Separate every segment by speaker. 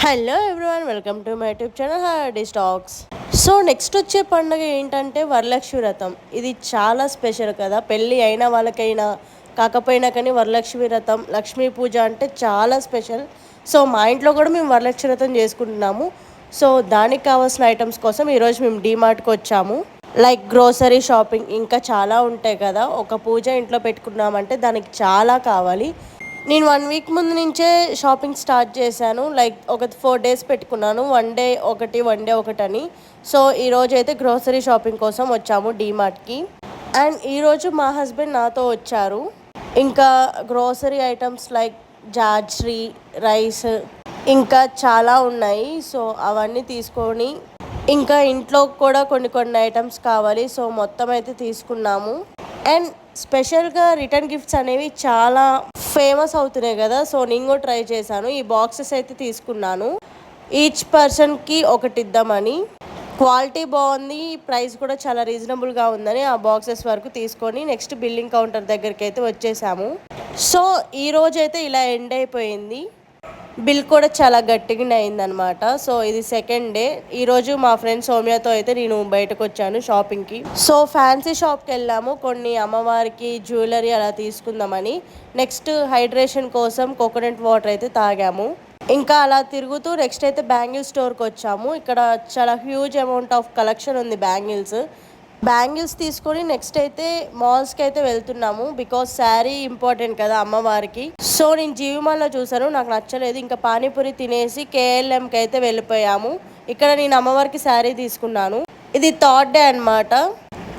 Speaker 1: Hello everyone, welcome to my YouTube channel Hardy Stocks. So next వచ్చే పండుగ ఏంటంటే వరలక్ష్మి వ్రతం. ఇది చాలా స్పెషల్ కదా, పెళ్ళి అయిన వాళ్ళకైనా కాకపోయినా కానీ వరలక్ష్మి వ్రతం, లక్ష్మీ పూజ అంటే చాలా స్పెషల్. సో మా ఇంట్లో కూడా మేము వరలక్ష్మి వ్రతం చేసుకుంటున్నాము. సో దానికి కావాల్సిన ఐటమ్స్ కోసం ఈరోజు మేము డీమార్ట్కి వచ్చాము. లైక్ గ్రోసరీ షాపింగ్ ఇంకా చాలా ఉంటాయి కదా, ఒక పూజ ఇంట్లో పెట్టుకున్నామంటే దానికి చాలా కావాలి. నేను 1 వీక్ ముందు నుంచే షాపింగ్ స్టార్ట్ చేశాను. లైక్ ఒక 4 డేస్ పెట్టుకున్నాను, వన్ డే ఒకటి అని. సో ఈరోజు అయితే గ్రోసరీ షాపింగ్ కోసం వచ్చాము డీమార్ట్కి. అండ్ ఈరోజు మా హస్బెండ్ నాతో వచ్చారు. ఇంకా గ్రోసరీ ఐటమ్స్ లైక్ జాజ్రీ, రైస్ ఇంకా చాలా ఉన్నాయి. సో అవన్నీ తీసుకొని ఇంకా ఇంట్లో కూడా కొన్ని ఐటమ్స్ కావాలి. సో మొత్తం అయితే తీసుకున్నాము. అండ్ స్పెషల్గా రిటర్న్ గిఫ్ట్స్ అనేవి చాలా ఫేమస్ అవుతున్నాయి కదా. సో నేను కూడా ట్రై చేశాను. ఈ బాక్సెస్ అయితే తీసుకున్నాను, ఈచ్ పర్సన్కి ఒకటి ఇద్దామని. క్వాలిటీ బాగుంది, ప్రైస్ కూడా చాలా రీజనబుల్గా ఉందని ఆ బాక్సెస్ వరకు తీసుకొని నెక్స్ట్ బిల్లింగ్ కౌంటర్ దగ్గరికి అయితే వచ్చేసాము. సో ఈరోజు అయితే ఇలా ఎండ్ అయిపోయింది. బిల్ కూడా చాలా గట్టిగానే అయిందనమాట. సో ఇది సెకండ్ డే. ఈరోజు మా ఫ్రెండ్ సౌమ్యతో అయితే నేను బయటకు వచ్చాను షాపింగ్కి. సో ఫ్యాన్సీ షాప్కి వెళ్ళాము, కొన్ని అమ్మవారికి జ్యువెలరీ అలా తీసుకుందామని. నెక్స్ట్ హైడ్రేషన్ కోసం కోకోనట్ వాటర్ అయితే తాగాము. ఇంకా అలా తిరుగుతూ నెక్స్ట్ అయితే బ్యాంగిల్ స్టోర్కి వచ్చాము. ఇక్కడ చాలా హ్యూజ్ అమౌంట్ ఆఫ్ కలెక్షన్ ఉంది బ్యాంగిల్స్ తీసుకొని నెక్స్ట్ అయితే మాల్స్కి అయితే వెళ్తున్నాము. బికాస్ శారీ ఇంపార్టెంట్ కదా అమ్మవారికి. సో నేను జీవిమాల్లో చూసాను, నాకు నచ్చలేదు. ఇంకా పానీపూరి తినేసి కేఎల్ఎంకి అయితే వెళ్ళిపోయాము. ఇక్కడ నేను అమ్మవారికి శారీ తీసుకున్నాను. ఇది థర్డ్ డే అనమాట.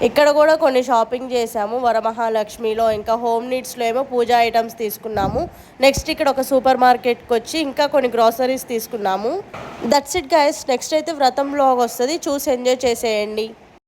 Speaker 1: ఇక్కడ కూడా కొన్ని షాపింగ్ చేసాము వరమహాలక్ష్మిలో. ఇంకా హోమ్ నీడ్స్లో ఏమో పూజా ఐటమ్స్ తీసుకున్నాము. నెక్స్ట్ ఇక్కడ ఒక సూపర్ మార్కెట్కి వచ్చి ఇంకా కొన్ని గ్రాసరీస్ తీసుకున్నాము. That's it guys. నెక్స్ట్ అయితే వ్రతం బ్లాగ్ వస్తుంది, చూసి ఎంజాయ్ చేసేయండి.